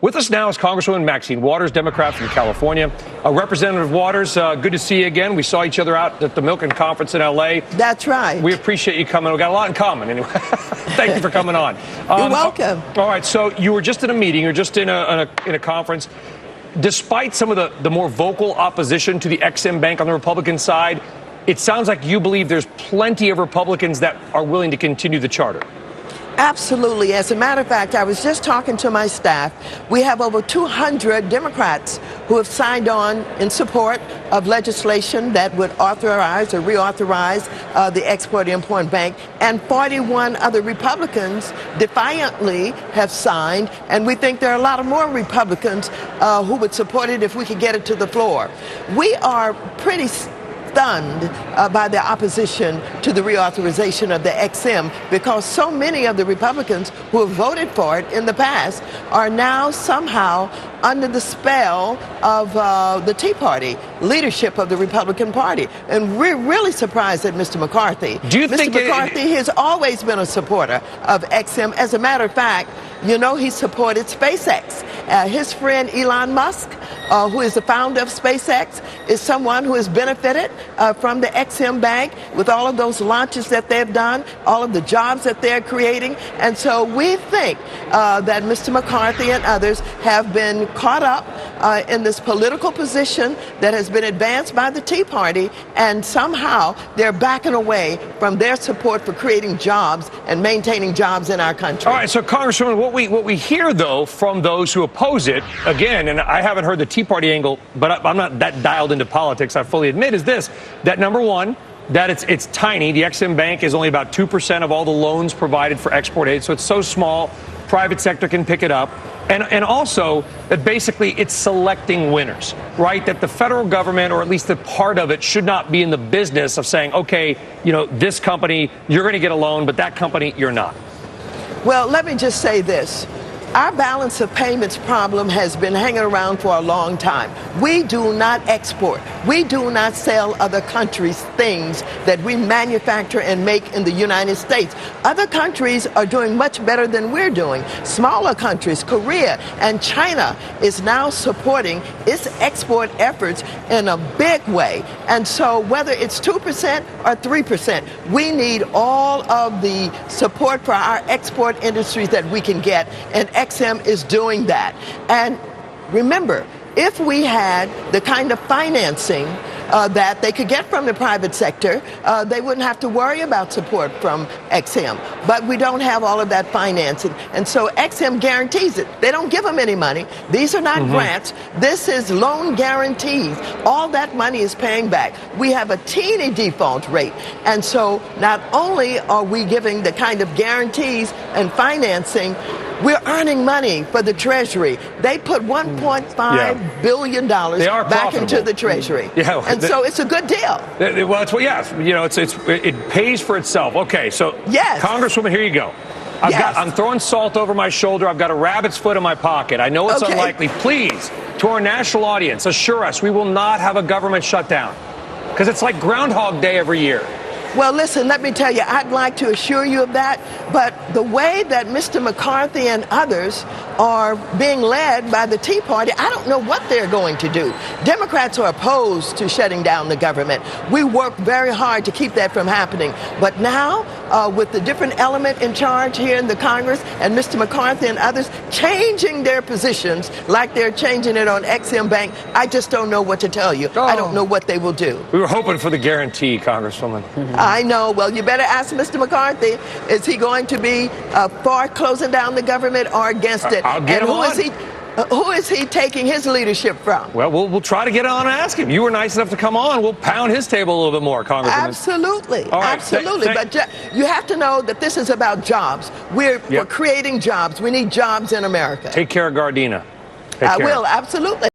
With us now is Congresswoman Maxine Waters, Democrat from California. Representative Waters, good to see you again. We saw each other out at the Milken Conference in L.A. That's right. We appreciate you coming. We've got a lot in common anyway. Thank you for coming on. You're welcome. All right, so you were just in a meeting. You're just in a conference. Despite some of the more vocal opposition to the EXIM Bank on the Republican side, it sounds like you believe there's plenty of Republicans that are willing to continue the charter. Absolutely. As a matter of fact, I was just talking to my staff. We have over 200 Democrats who have signed on in support of legislation that would authorize or reauthorize the Export-Import Bank, and 41 other Republicans defiantly have signed, and we think there are a lot of more Republicans who would support it if we could get it to the floor. We are pretty stunned by the opposition to the reauthorization of the EXIM, because so many of the Republicans who have voted for it in the past are now somehow under the spell of the Tea Party leadership of the Republican Party. And we're really surprised at Mr. McCarthy. Do you think Mr. McCarthy has always been a supporter of EXIM. As a matter of fact, you know, he supported SpaceX. His friend Elon Musk, who is the founder of SpaceX, is someone who has benefited from the EXIM Bank with all of those launches that they've done, all of the jobs that they're creating. And so we think that Mr. McCarthy and others have been caught up in this political position that has been advanced by the Tea Party, and somehow they're backing away from their support for creating jobs and maintaining jobs in our country. All right, so Congresswoman, what we hear, though, from those who oppose it, again, and I haven't heard the Tea Party angle, but I'm not that dialed into politics, I fully admit, is this, that number one, that it's tiny. The EXIM Bank is only about 2% of all the loans provided for export aid, so it's so small, private sector can pick it up. And also that basically it's selecting winners, right? That the federal government, or at least the part of it, should not be in the business of saying, okay, you know, this company, you're going to get a loan, but that company, you're not. Well, let me just say this. Our balance of payments problem has been hanging around for a long time. We do not export. We do not sell other countries things that we manufacture and make in the United States. Other countries are doing much better than we're doing. Smaller countries, Korea and China, is now supporting its export efforts in a big way. And so whether it's 2% or 3%, we need all of the support for our export industries that we can get, and EXIM is doing that. And remember, if we had the kind of financing that they could get from the private sector, they wouldn't have to worry about support from EXIM. But we don't have all of that financing. And so EXIM guarantees it. They don't give them any money. These are not grants. This is loan guarantees. All that money is paying back. We have a teeny default rate. And so not only are we giving the kind of guarantees and financing, we're earning money for the Treasury. They put $1.5 billion back into the Treasury. Yeah, and so it's a good deal. Well, it's, yes, you know, it pays for itself. Okay, so yes. Congresswoman, here you go. I'm throwing salt over my shoulder. I've got a rabbit's foot in my pocket. I know it's unlikely. Please, to our national audience, assure us we will not have a government shutdown, because it's like Groundhog Day every year. Well, listen, let me tell you, I'd like to assure you of that, but the way that Mr. McCarthy and others are being led by the Tea Party, I don't know what they're going to do. Democrats are opposed to shutting down the government. We work very hard to keep that from happening. But now, with the different element in charge here in the Congress, and Mr. McCarthy and others changing their positions like they're changing it on EXIM Bank, I just don't know what to tell you. I don't know what they will do. We were hoping for the guarantee, Congresswoman. I know. Well, you better ask Mr. McCarthy. Is he going to be for closing down the government or against it? I'll get him on. Who is he taking his leadership from? Well, we'll try to get on and ask him. You were nice enough to come on. We'll pound his table a little bit more, Congresswoman. Absolutely. All right. Absolutely. But you have to know that this is about jobs. We're creating jobs. We need jobs in America. Take care of Gardena. I will. Absolutely.